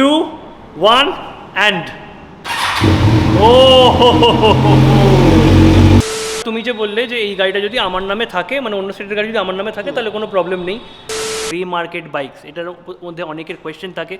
2 1 and ও তুমি যে বললে যে এই গাড়িটা যদি আমার নামে থাকে, মানে অন্য স্টেটের গাড়ি যদি আমার নামে থাকে তাহলে কোনো প্রবলেম নেই। ফ্রি মার্কেট বাইকস, এটার মধ্যে অনেকের কোয়েশ্চেন থাকে।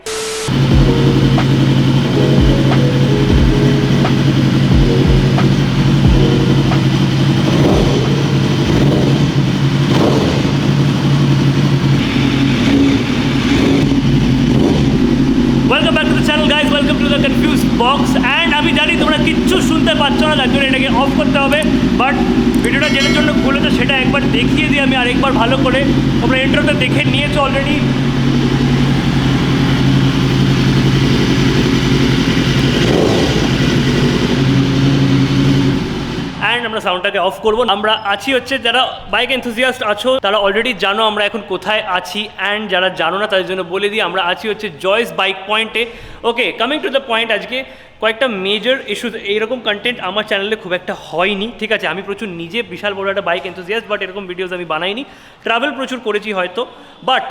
Welcome back to the channel guys, welcome to the confuse box. And আমি জানি তোমরা কিচ্ছু শুনতে পাচ্ছ না, তার জন্য এটাকে অফ করতে হবে। বাট ভিডিওটা যেটার জন্য খুলেছো সেটা একবার দেখিয়ে দিই আমি আরেকবার ভালো করে। তোমরা ইন্ট্রোটা দেখে নিয়েছো অলরেডি। অ্যান্ড আমরা সাউন্ডটাকে অফ করবো। আমরা আছি হচ্ছে যারা বাইক এনথুজিয়াস্ট আছো তারা অলরেডি জানো আমরা এখন কোথায় আছি। অ্যান্ড যারা জানো না তাদের জন্য বলে দিই, আমরা আছি হচ্ছে জয়েস বাইক পয়েন্টে। ওকে, কামিং টু দ্য পয়েন্ট, আজকে কয়েকটা মেজর ইস্যুস, এইরকম কন্টেন্ট আমার চ্যানেলে খুব একটা হয়নি, ঠিক আছে। আমি প্রচুর নিজে বিশাল বড় একটা বাইক এনথুজিয়াস্ট, বাট এরকম ভিডিওস আমি বানাইনি। ট্রাভেল প্রচুর করেছি হয়তো, বাট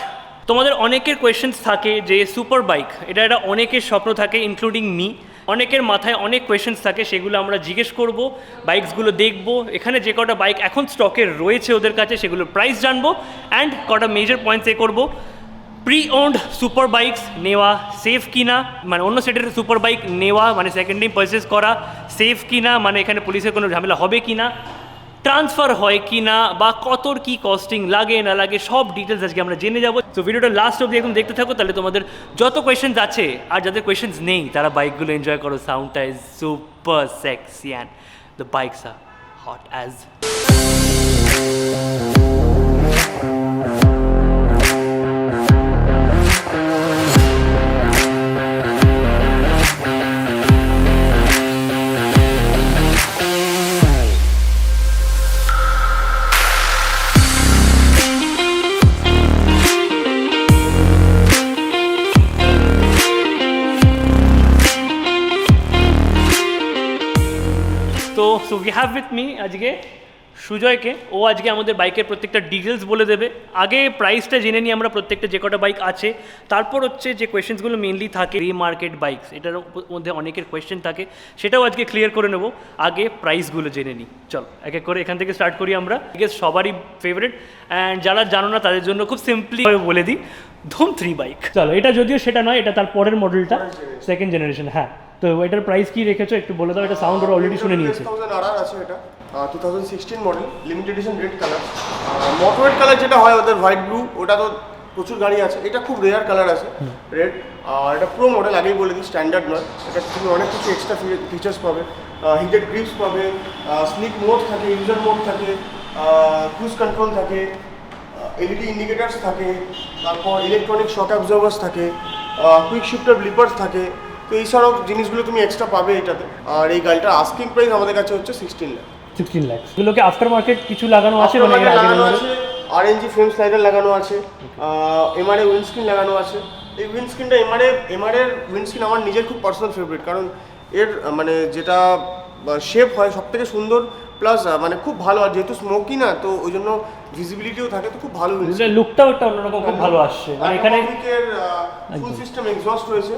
তোমাদের অনেকের কোয়েশ্চেন্স থাকে যে সুপার বাইক, এটা অনেকের স্বপ্ন থাকে, ইনক্লুডিং মি। অনেকের মাথায় অনেক কোয়েশ্চেন্স থাকে, সেগুলো আমরা জিজ্ঞেস করব, বাইকসগুলো দেখবো, এখানে যে কটা বাইক এখন স্টকে রয়েছে ওদের কাছে সেগুলোর প্রাইস জানবো। অ্যান্ড কটা মেজর পয়েন্টস এ করবো। প্রি ওন্ড সুপার বাইকস নেওয়া সেফ কিনা, মানে অন্য স্টেটের সুপার বাইক নেওয়া মানে সেকেন্ড টাইম পারচেস করা সেফ কিনা, মানে এখানে পুলিশের কোনো ঝামেলা হবে কিনা, ট্রান্সফার হয় কি না, বা কতর কি কস্টিং লাগে না লাগে, সব ডিটেলস আজকে আমরা জেনে যাবো। তো ভিডিওটা লাস্ট অবধি একদম দেখতে থাকো, তাহলে তোমাদের যত কোয়েশ্চেন্স আছে আর যাদের কোয়েশ্চেন্স নেই তারা বাইকগুলো এনজয় করো। সাউন্ডটা is super sexy and the bikes are hot as. So we have with me আজকে সুজয়কে। ও আজকে আমাদের বাইকের প্রত্যেকটা ডিটেলস বলে দেবে। আগে প্রাইসটা জেনে নিই আমরা প্রত্যেকটা যে কটা বাইক আছে, তারপর হচ্ছে যে কোয়েশ্চেন্সগুলো মেনলি থাকে ফ্রি মার্কেট বাইকস, এটার মধ্যে অনেকের কোয়েশ্চেন থাকে, সেটাও আজকে ক্লিয়ার করে নেবো। আগে প্রাইসগুলো জেনে নিই, চলো এক এক করে এখান থেকে স্টার্ট করি আমরা। সবারই ফেভারিট, অ্যান্ড যারা জানো না তাদের জন্য খুব সিম্পলি বলে দিই, ধুম 3 বাইক। চলো, এটা যদিও সেটা নয়, এটা তার পরের মডেলটা, সেকেন্ড জেনারেশন। হ্যাঁ, তো এটার প্রাইস কি রেখেছো একটু বলে দাও। এটা সাউন্ড ওরা অলরেডি শুনে নিয়েছে। 1000 আছে এটা, 2016 model, limited edition red colour. মটোরেড কালার যেটা হয় ওদের হোয়াইট ব্লু, ওটা তো প্রচুর গাড়ি আছে, এটা খুব রেয়ার কালার আছে রেড। আর এটা প্রো মডেল, আগেই বলে দিই, স্ট্যান্ডার্ড নয়। এটা তুমি অনেক কিছু এক্সট্রা ফিচার্স পাবে, হিটেড গ্রিপস পাবে, স্লিপ মোড থাকে, ইউজার মোড থাকে, ক্রুজ কন্ট্রোল থাকে, এলইডি ইন্ডিকেটার্স থাকে, তারপর ইলেকট্রনিক শক অ্যাবজর্ভার্স থাকে, কুইক শিফটার ব্লিপার্স থাকে। তো এই সব জিনিসগুলো তুমি এক্সট্রা পাবে এটাতে। আর এই গাড়িটার আস্কিং প্রাইস আমাদের কাছে হচ্ছে 16 লাখ। 16 লাখ। এগুলোকে আফটার মার্কেট কিছু লাগানো আছে, মানে লাগানো আছে, আরএনজি ফ্রেম স্লাইডার লাগানো আছে, এমআরএ উইন্ডস্ক্রিন লাগানো আছে। এই উইন্ডস্ক্রিনটা এমআরএর উইন্ডস্ক্রিন আমার নিজের খুব পার্সোনাল ফেভারিট, কারণ এর মানে যেটা শেপ হয় সব থেকে সুন্দর, প্লাস মানে খুব ভালো। আর যেহেতু স্মোকি না, তো ওই জন্য ভিজিবিলিটিও থাকে, তো খুব ভালো লুকটাও একটা অন্যরকম খুব ভালো আসছে। মানে এখানে ফুল সিস্টেম এক্সস্ট রয়েছে,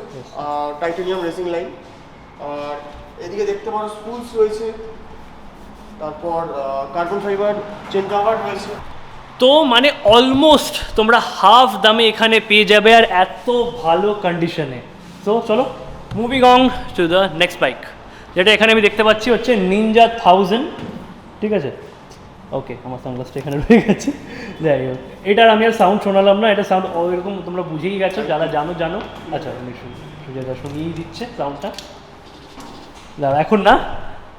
টাইটানিয়াম রেসিং লাইন। আর এদিকে দেখতে পারো স্পুলস রয়েছে, তারপর কার্বন ফাইবার চেন কভার রয়েছে। তো মানে অলমোস্ট তোমরা হাফ দামে এখানে পেয়ে যাবে, আর এত ভালো কন্ডিশনে। তো চলো moving on to the next bike, যেটা এখানে আমি দেখতে পাচ্ছি হচ্ছে নিনজা 1000, ঠিক আছে। ওকে, আমার সানগ্লাসটা এখানে রয়ে গেছে, যাই হোক। এটার আমি আর সাউন্ড শোনালাম না, এটা সাউন্ড ওইরকম তোমরা বুঝেই গেছো, যারা জানো। আচ্ছা, আমি সুজাতা শুনিয়েই দিচ্ছে সাউন্ডটা। দাঁড়া, এখন না।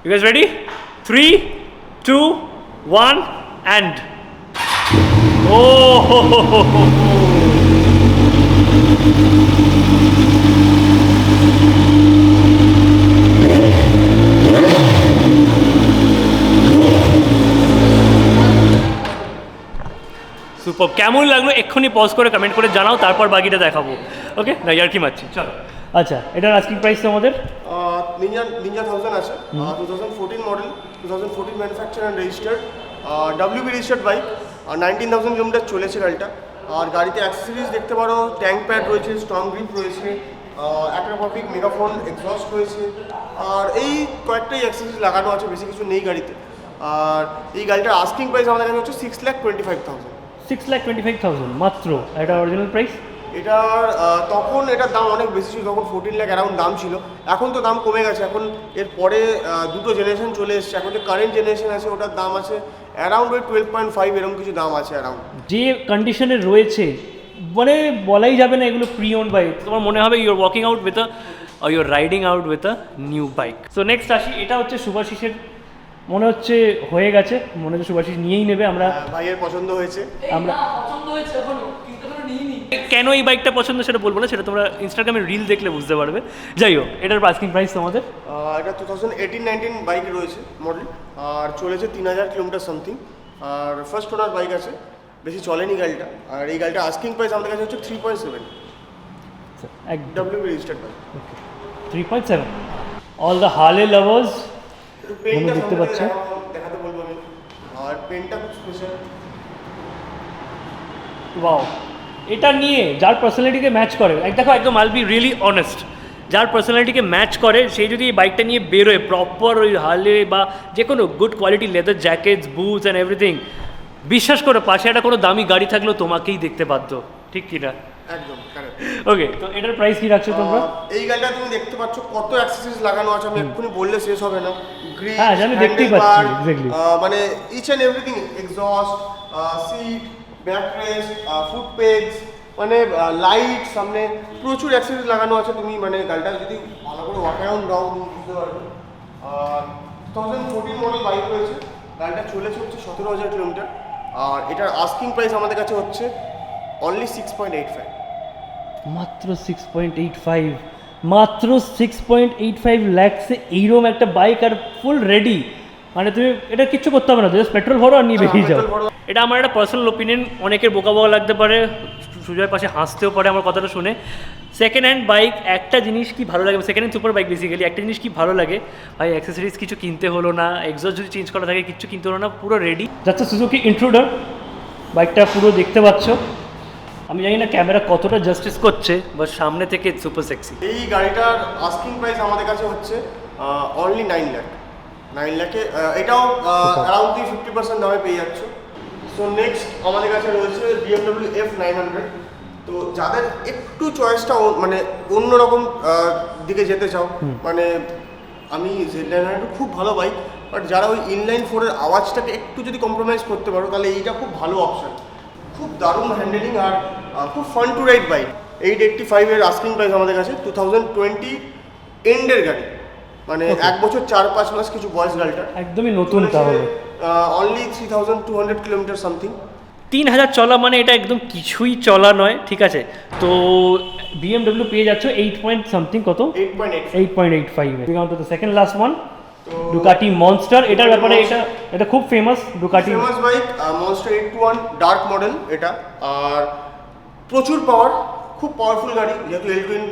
You guys ready? 3 2 1 অ্যান্ড ও হো হো হো হো। সুপার। কেমন লাগলো এক্ষুনি পজ করে কমেন্ট করে জানাও, তারপর বাকিটা দেখাবো। ওকে, না আর কি মারছি, চলো। আচ্ছা, এটার আস্কিং প্রাইস তো আমাদের নিনজা 1000 আছে, 2014 model, 2014 manufacture and registered, WB registered bike. 19,000 kilometre চলেছে গাড়িটা। আর গাড়িতে অ্যাক্সেসরিজ দেখতে পারো, ট্যাঙ্ক প্যাড রয়েছে, স্ট্রং গ্রিপ রয়েছে, অ্যাক্রোবটিক মেগাফোন এক্সস্ট রয়েছে, আর এই কয়েকটাই অ্যাক্সেসরিজ লাগানো আছে, বেশি কিছু নেই গাড়িতে। আর এই গাড়িটার আস্কিং প্রাইস আমাদের কাছে হচ্ছে 6,25,000। 6,25,000 মাত্র, এটা অরিজিনাল প্রাইস? এটার তখন এটার দাম অনেক বেশি ছিল, তখন 14 লাখ অ্যারাউন্ড দাম ছিল। এখন তো দাম কমে গেছে, এখন এর পরে দুটো জেনারেশন চলে এসেছে। এখন যে কারেন্ট জেনারেশন আছে ওটার দাম আছে অ্যারাউন্ড ওই 12.5 এরকম কিছু দাম আছে অ্যারাউন্ড। যে কন্ডিশনে রয়েছে মানে বলাই যাবে না এগুলো প্রি ওন বাইক। তোমার মনে হবে your walking out with your riding out with a new bike. So next আসি, এটা হচ্ছে শুভাশিসের, মনে হচ্ছে হয়ে গেছে, মনে হচ্ছে শুভাশিস নিয়েই নেবে। আমরা ভাইয়ের পছন্দ হয়েছে, আমরা পছন্দ হয়েছে এখনো কিন্তু এখনো নিইনি। কেন এই বাইকটা পছন্দ সেটা বলবো না, সেটা তোমরা ইনস্টাগ্রামে রিল দেখলে বুঝতে পারবে। যাই হোক, এটার আস্কিং প্রাইস তোমাদের? এটা 2018-19 বাইক রয়েছে মডেল, আর চলেছে 3000 কিলোমিটার সামথিং, আর ফার্স্ট ওনার বাইক আছে, বেশি চলেনি গাড়িটা। আর এই গাড়িটা আস্কিং প্রাইস আমাদের কাছে হচ্ছে 3.7 WB registered bike. 3.7। All the Harley lovers পেনটা দেখতে পাচ্ছেন, দেখাতে বলবো আমি। আর পেনটা খুব স্পেশাল। ওয়াও, এটা নিয়ে যার পার্সোনালিটিকে ম্যাচ করে, দেখো একদম আইল বি রিয়েলি অনেস্ট, যার পার্সোনালিটিকে ম্যাচ করে সেই যদি এই বাইকটা নিয়ে বেরোয় প্রপার ওই হার্লে বা যে কোনো good quality leather jackets, boots and everything, বিশ্বাস করো পাশে একটা কোনো দামি গাড়ি থাকলেও তোমাকেই দেখতে বাধ্য, ঠিক কি না? একদম কারেক্ট। ওকে, তো এটার প্রাইস কি রাখছো তোমরা? এই গাড়িটা তুমি দেখতে পাচ্ছ কত অ্যাক্সেসরিজ লাগানো আছে, আমি এক্ষুনি বললে শেষ হবে না। গ্রিল, হ্যাঁ, আমি দেখতেই পাচ্ছি এক্স্যাক্টলি, মানে each and everything, exhaust, seat, back rest, foot pegs, মানে লাইট, সামনে প্রচুর অ্যাক্সেসরিজ লাগানো আছে। তুমি মানে গাড়িটা যদি ভালো করে ওয়াক অ্যারাউন্ড দাও তুমি বুঝতে পারবে। 2014 মডেল বাইক রয়েছে, গাড়িটা চলেছে হচ্ছে 17,000 কিলোমিটার, আর এটার আস্কিং প্রাইস আমাদের কাছে হচ্ছে অনলি 6.85। মাত্র 6.85, মাত্র 6.85 ল্যাক্সে এইরকম একটা বাইক, আর ফুল রেডি, মানে তুমি এটা কিচ্ছু করতে হবে না, জাস্ট পেট্রোল ভরো আর নিয়ে বেরিয়ে যাও। এটা আমার একটা পার্সোনাল ওপিনিয়ন, অনেকের বোকা বোকা লাগতে পারে, সুজয়ের পাশে হাসতেও পারে আমার কথাটা শুনে। সেকেন্ড হ্যান্ড বাইক একটা জিনিস কি ভালো লাগে, second hand super bike basically একটা জিনিস কি ভালো লাগে ভাই, অ্যাক্সেসরিজ কিছু কিনতে হলো না, এক্সস্ট যদি চেঞ্জ করা থাকে কিছু কিনতে হলো না, পুরো রেডি। যাচ্ছে সুজুকি ইন্ট্রুডার, বাইকটা পুরো দেখতে পাচ্ছ। আমি জানি না ক্যামেরা কতটা জাস্টিস করছে, বাট সামনে থেকে সুপার সেক্সি। এই গাড়িটার আস্কিং প্রাইস আমাদের কাছে হচ্ছে অনলি 9 লাখ। 9 লাখে এটাও অ্যারাউন্ড 50% দামে পেয়ে যাচ্ছ। সো নেক্সট আমাদের কাছে রয়েছে BMW F900। তো যাদের একটু চয়েসটা মানে অন্যরকম দিকে যেতে চাও, মানে আমি Z900 খুব ভালো বাইক, বাট যারা ওই ইনলাইন 4-এর আওয়াজটাকে একটু যদি কম্প্রোমাইজ করতে পারো তাহলে এইটা খুব ভালো অপশান। খুব দারুণ হ্যান্ডেলিং আর খুব ফান টু রাইড বাইক। 885 এর আস্কিং প্রাইস আমাদের কাছে, 2020 এন্ডের গাড়ি, মানে 1 বছর 4-5 মাস কিছু বয়স গাড়িটা, একদমই নতুন। তাহলে অনলি 3200 কিলোমিটার সামথিং। 3000 চলা মানে এটা একদম কিছুই চলা নয়, ঠিক আছে। তো BMW পেয়ে যাচ্ছ 8 পয়েন্ট সামথিং, কত? 8.85। বিগন to the second last one, Ducati Monster. এটার ব্যাপারে এটা খুব famous, Ducati famous bike, Monster 821 dark model এটা, আর প্রচুর পাওয়ার, খুব পাওয়ারফুল গাড়ি। যেহেতু এলটুইন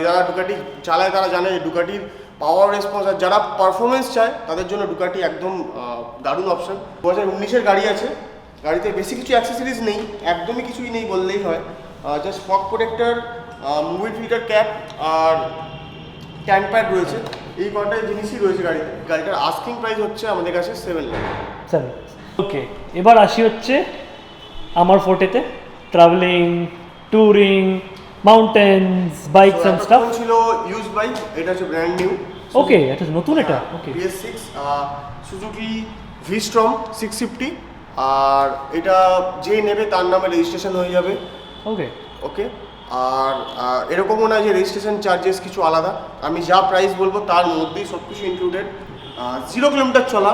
যারা ডুকাটি চালায় তারা জানে যে ডুকাটির পাওয়ার রেসপন্স, আর যারা পারফরমেন্স চায় তাদের জন্য ডুকাটি একদম দারুণ অপশন। 2019-এর গাড়ি আছে, গাড়িতে বেশি কিছু অ্যাক্সেসরিজ নেই, একদমই কিছুই নেই বললেই হয়। জাস্ট ফগ প্রোটেক্টর, মুভি ফিল্টার ক্যাপ আর ট্যাঙ্ক প্যাড রয়েছে, এই কটা জিনিসই রয়েছে গাড়িতে। গাড়িটার আস্কিং প্রাইস হচ্ছে আমাদের কাছে 7 লাখ। ওকে, এবার আসি হচ্ছে আমার ফোর্টেতে, travelling, touring, mountains, bikes and stuff. ছিল ইউজ বাইক, এটা হচ্ছে ব্র্যান্ড নিউ। ওকে, এটা নতুন, এটা ওকে। BS6 সুজুকি V-Strom 650, আর এটা যে নেবে তার নামে রেজিস্ট্রেশন হয়ে যাবে। ওকে ওকে, আর এরকমও না যে রেজিস্ট্রেশন চার্জেস কিছু আলাদা, আমি যা প্রাইস বলবো তার মধ্যেই সব কিছু ইনক্লুডেড। 0 কিলোমিটার চলা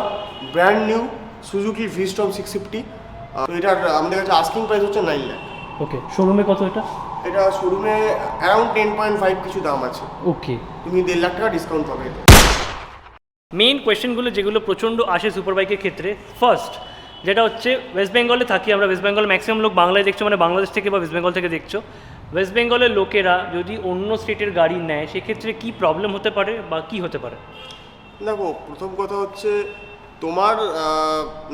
ব্র্যান্ড নিউ সুজুকি V-Strom 650। তো এটার আমাদের কাছে আস্কিং প্রাইস হচ্ছে 9 লাখ। ওকে, শোরুমে কত এটা? এটা শোরুমে অ্যারাউন্ড 10.5 কিছু দাম আছে। ওকে, তুমি 1.5 লাখ টাকা ডিসকাউন্ট পাবে এটা। মেইন কোয়েশ্চেনগুলো যেগুলো প্রচণ্ড আসে সুপার বাইকের ক্ষেত্রে, ফার্স্ট যেটা হচ্ছে, ওয়েস্ট বেঙ্গলে থাকি আমরা, ওয়েস্ট বেঙ্গল ম্যাক্সিমাম লোক বাংলায় দেখছো, মানে বাংলাদেশ থেকে বা ওয়েস্ট বেঙ্গল থেকে দেখছো। ওয়েস্ট বেঙ্গলের লোকেরা যদি অন্য স্টেটের গাড়ি নেয় সেক্ষেত্রে কী প্রবলেম হতে পারে বা কী হতে পারে? দেখো, প্রথম কথা হচ্ছে তোমার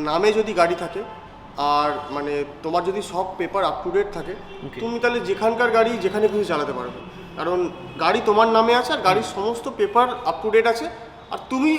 নামে যদি গাড়ি থাকে, আর মানে তোমার যদি সব পেপার আপ টু ডেট থাকে, তুমি তাহলে যেখানকার গাড়ি যেখানে খুশি চালাতে পারবে। কারণ গাড়ি তোমার নামে আছে আর গাড়ির সমস্ত পেপার আপ টু ডেট আছে। আর তুমি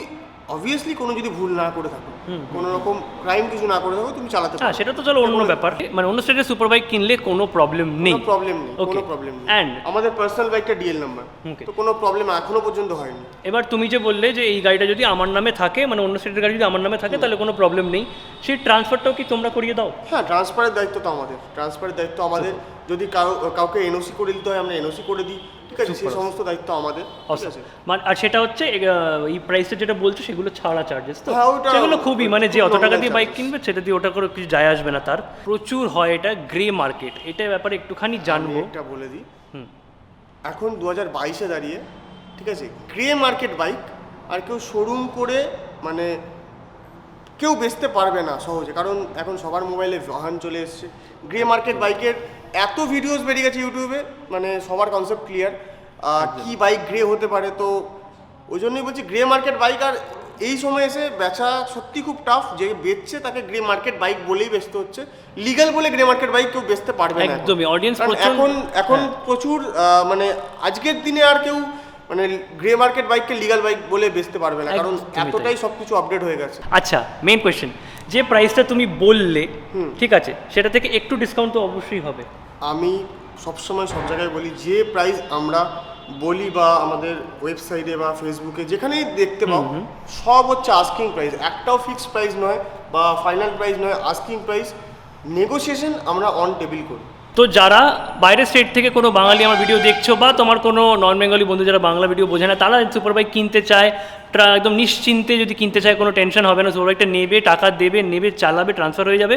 অবভিয়াসলি কোনো যদি ভুল না করে থাকো, কোনো রকম ক্রাইম কিছু না করে থাকো, তুমি চালাতে পারো। সেটা তো চলো অন্য ব্যাপার, মানে অন্য স্টেটের সুপার বাইক কিনলে কোনো প্রবলেম নেই, কোনো প্রবলেম নেই, কোনো প্রবলেম নেই। অ্যান্ড আমাদের পার্সোনাল বাইকটা ডিএল নাম্বার, তো কোনো প্রবলেম এখনো পর্যন্ত হয়নি। এবার তুমি যে বললে যে এই গাড়িটা যদি আমার নামে থাকে, মানে অন্য স্টেটের গাড়ি যদি আমার নামে থাকে তাহলে কোনো প্রবলেম নেই, সেই ট্রান্সফারটাও কি তোমরা করিয়ে দাও? হ্যাঁ, ট্রান্সফারের দায়িত্ব তো আমাদের, ট্রান্সফারের দায়িত্ব আমাদের। যদি কাউকে এনওসি করে দিতে হয় আমরা এনওসি করে দিই, ঠিক আছে, সেই সমস্ত দায়িত্ব আমাদের, ঠিক আছে। মানে আর সেটা হচ্ছে এই প্রাইসে যেটা বলছো সেগুলো ছাড়া চার্জেস তো, হ্যাঁ, ওটা সেগুলো খুবই মানে যে অত টাকা দিয়ে nominal বাইক কিনবে সেটা দিয়ে ওটা করে কিছু যায় আসবে না তার। প্রচুর হয় এটা গ্রে মার্কেট, এটার ব্যাপারে একটুখানি জানবো। একটা বলে দিই, এখন 2022-এ দাঁড়িয়ে, ঠিক আছে, গ্রে মার্কেট বাইক আর কেউ শোরুম করে মানে কেউ বেচতে পারবে না সহজে, কারণ এখন সবার মোবাইলে বাহান চলে এসছে। গ্রে মার্কেট বাইকের এত ভিডিওস বেরিয়ে গেছে ইউটিউবে, মানে সবার কনসেপ্ট ক্লিয়ার কি বাইক গ্রে হতে পারে। তো ওই জন্যই বলছি গ্রে মার্কেট বাইক, আর এই সময় এসে বেচা সত্যি খুব টাফ। যে বেচছে তাকে গ্রে মার্কেট বাইক বলেই বেচতে হচ্ছে, লিগ্যাল বলে গ্রে মার্কেট বাইক কেউ বেচতে পারবে না একদমই। অডিয়েন্স এখন প্রচুর মানে আজকের দিনে আর কেউ মানে গ্রে মার্কেট বাইককে লিগ্যাল বাইক বলে বেচতে পারবে না, কারণ এতটাই সবকিছু আপডেট হয়ে গেছে। আচ্ছা, মেইন কোয়েশ্চেন, যে প্রাইসটা তুমি বললে ঠিক আছে, সেটা থেকে একটু ডিসকাউন্ট তো অবশ্যই হবে। আমি সবসময় সব জায়গায় বলি, যে প্রাইস আমরা বলি বা আমাদের ওয়েবসাইটে বা ফেসবুকে যেখানেই দেখতে পাও, সব হচ্ছে আস্কিং প্রাইস, একটাও ফিক্সড প্রাইস নয় বা ফাইনাল প্রাইস নয়, আস্কিং প্রাইস। নেগোসিয়েশন আমরা অন টেবিল করি। তো যারা বাইরের স্টেট থেকে কোনো বাঙালি আমার ভিডিও দেখছো, বা তোমার কোনো নন বেঙ্গলি বন্ধু যারা বাংলা ভিডিও বোঝে না, তারা সুপার বাইক কিনতে চায়, একদম নিশ্চিন্তে যদি কিনতে চায়, কোনো টেনশন হবে না, সুপার বাইকটা নেবে, টাকা দেবে, নেবে, চালাবে, ট্রান্সফার হয়ে যাবে,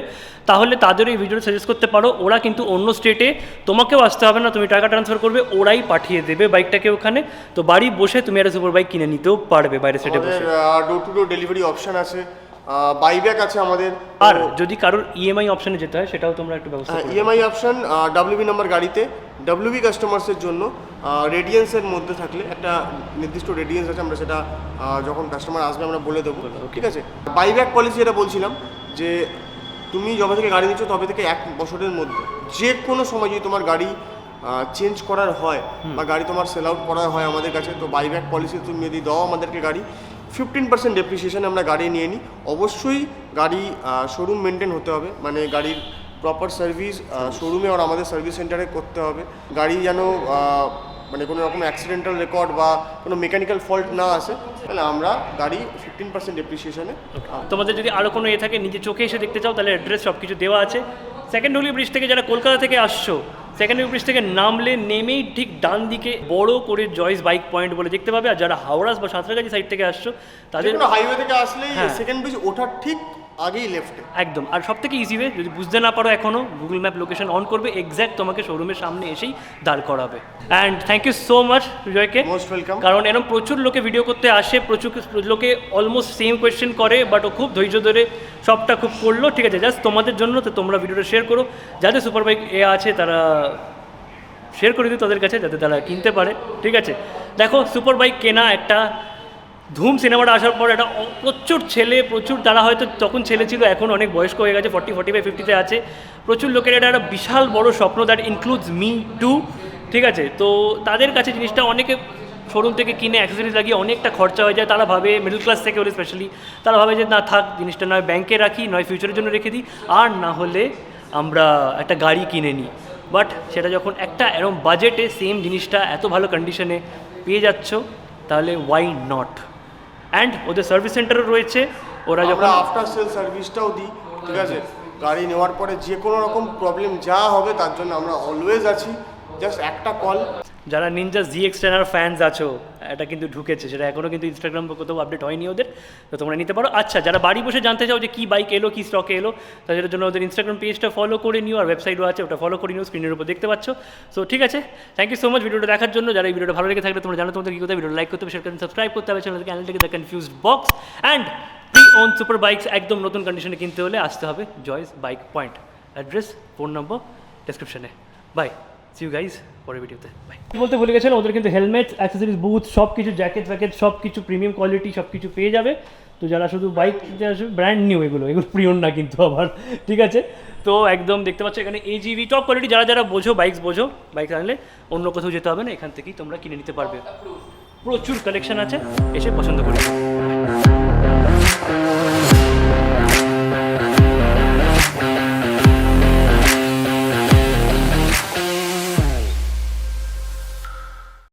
তাহলে তাদের এই ভিডিওটা সাজেস্ট করতে পারো। ওরা কিন্তু অন্য স্টেটে তোমাকেও আসতে হবে না, তুমি টাকা ট্রান্সফার করবে, ওরাই পাঠিয়ে দেবে বাইকটাকে ওখানে। তো বাড়ি বসে তুমি একটা সুপার বাইক কিনে নিতেও পারবে বাইরের স্টেটে বসে। Door to door delivery option আছে, বাইব্যাক আছে আমাদের। আর যদি কারোর ইএমআই অপশনে যেতে হয় সেটাও তোমরা একটু ব্যবস্থা করো। ইএমআই অপশন ডাব্লিউবি নাম্বার গাড়িতে, ডাব্লিউবি কাস্টমার্সের জন্য রেডিয়েন্সের মধ্যে থাকলে একটা নির্দিষ্ট রেডিয়েন্স আছে, আমরা সেটা যখন কাস্টমার আসবে আমরা বলে দেবো, ঠিক আছে। বাইব্যাক পলিসি যেটা বলছিলাম, যে তুমি যবে থেকে গাড়ি নিচ্ছ তবে থেকে 1 বছরের মধ্যে যে কোনো সময় যদি তোমার গাড়ি চেঞ্জ করার হয় বা গাড়ি তোমার সেল আউট করার হয় আমাদের কাছে, তো বাইব্যাক পলিসি তুমি যদি দাও আমাদেরকে গাড়ি, 15% ডেপ্রিসিয়েশন আমরা গাড়ি নিয়ে নিই। অবশ্যই গাড়ি শোরুম মেনটেন হতে হবে, মানে গাড়ির প্রপার সার্ভিস শোরুমে আর আমাদের সার্ভিস সেন্টারে করতে হবে। গাড়ি যেন মানে কোনো রকম অ্যাক্সিডেন্টাল রেকর্ড বা কোনো মেকানিক্যাল ফল্ট না আসে, তাহলে আমরা গাড়ি 15% ডেপ্রিসিয়েশনে। তোমাদের যদি আরও কোনো থাকে নিজে চোখে এসে দেখতে চাও, তাহলে অ্যাড্রেস সব কিছু দেওয়া আছে। সেকেন্ড হুগলি ব্রিজ থেকে যারা কলকাতা থেকে আসছো, সেকেন্ড হুগলি ব্রিজ থেকে নামলে নেমেই ঠিক ডান দিকে বড় করে জয়েস বাইক পয়েন্ট বলে দেখতে পাবে। আর যারা হাওড়া বা সাঁতরাগাছি সাইড থেকে আসছো, তাদের হাইওয়ে থেকে আসলেই সেকেন্ড ব্রিজ ওঠার ঠিক আগেই লেফটে একদম। আর সব থেকে ইজি ওয়ে, যদি বুঝতে না পারো এখনও, গুগল ম্যাপ লোকেশন অন করবে, এক্স্যাক্ট তোমাকে শোরুমের সামনে এসেই দাঁড় করাবে। And thank you so much বিজয়কে, মোস্ট ওয়েলকাম। কারণ এরকম প্রচুর লোকে ভিডিও করতে আসে, প্রচুর লোকে অলমোস্ট সেম কোয়েশ্চেন করে, বাট ও খুব ধৈর্য ধরে সবটা খুব করলো, ঠিক আছে। জাস্ট তোমাদের জন্য, তো তোমরা ভিডিওটা শেয়ার করো, যাদের সুপার বাইক আছে তারা শেয়ার করে দিও তাদের কাছে, যাতে তারা কিনতে পারে, ঠিক আছে। দেখো, সুপার বাইক কেনা একটা ধুম সিনেমাটা আসার পর একটা প্রচুর ছেলে, প্রচুর তারা হয়তো তখন ছেলে ছিল, এখন অনেক বয়স্ক হয়ে গেছে, 40, 45, 50-তে আছে, প্রচুর লোকের এটা একটা বিশাল বড় স্বপ্ন, দ্যাট ইনক্লুডস মি টু, ঠিক আছে। তো তাদের কাছে জিনিসটা অনেকে শোরুম থেকে কিনে অ্যাক্সেসরিজ লাগিয়ে অনেকটা খরচা হয়ে যায়, তারা ভাবে, মিডল ক্লাস থেকে হলে স্পেশালি, তারা ভাবে যে না থাক, জিনিসটা নয় ব্যাংকে রাখি, নয় ফিউচারের জন্য রেখে দিই, আর না হলে আমরা একটা গাড়ি কিনে নিই। বাট সেটা যখন একটা এরকম বাজেটে সেম জিনিসটা এত ভালো কন্ডিশনে পেয়ে যাচ্ছ, তাহলে ওয়াই নট। অ্যান্ড ওদের সার্ভিস সেন্টারও রয়েছে, ওরা যখন আফটার সেল সার্ভিসটাও দিই, ঠিক আছে। গাড়ি নেওয়ার পরে যে কোনো রকম প্রবলেম যা হবে তার জন্য আমরা অলওয়েজ আছি, জাস্ট একটা কল। যারা নিনজা ZX-10 ফ্যান্স আছো, এটা কিন্তু ঢুকেছে, সেটা এখনও কিন্তু ইনস্টাগ্রাম কোথাও আপডেট হয়নি ওদের, তো তোমরা নিতে পারো। আচ্ছা, যারা বাড়ি বসে জানতে চাও যে কী বাইক এলো, কী স্টকে এলো, তাদের জন্য ওদের ইনস্টাগ্রাম পেজটা ফলো করে নিও, আর ওয়েবসাইটও আছে, ওটা ফলো করে নিও, স্ক্রিনের উপর দেখতে পাচ্ছ। সো ঠিক আছে, থ্যাংক ইউ সো মাচ ভিডিওটা দেখার জন্য। যারা এই ভিডিওটা ভালো লেগে থাকলে তোমরা জানো তোমাদের কী করতে হবে, ভিডিওটা লাইক করতে হবে, শেয়ার করতে, সাবস্ক্রাইব করতে হবে চ্যানেলটাকে, the confused box. And pre own super bikes একদম নতুন কন্ডিশনে কিনতে হলে আসতে হবে Joy's bike point. Address, phone number ডেসক্রিপশনে। বাই, সি ইউ গাইজ পরের ভিডিওতে। বাই। বলতে ভুলে গেছিলাম, ওদের কিন্তু হেলমেট, অ্যাক্সেসরিজ, বুথ, সব কিছু, জ্যাকেট ফ্যাকেট সব কিছু প্রিমিয়াম কোয়ালিটি সব কিছু পেয়ে যাবে। তো যারা শুধু বাইক ব্র্যান্ড নিউ এগুলো প্রিয়ন না কিন্তু আবার, ঠিক আছে। তো একদম দেখতে পাচ্ছ এখানে এজিভি টপ কোয়ালিটি, যারা যারা বোঝো বাইক আনলে অন্য কোথাও যেতে হবে না, এখান থেকেই তোমরা কিনে নিতে পারবে। প্রচুর কালেকশন আছে, এসে পছন্দ করে।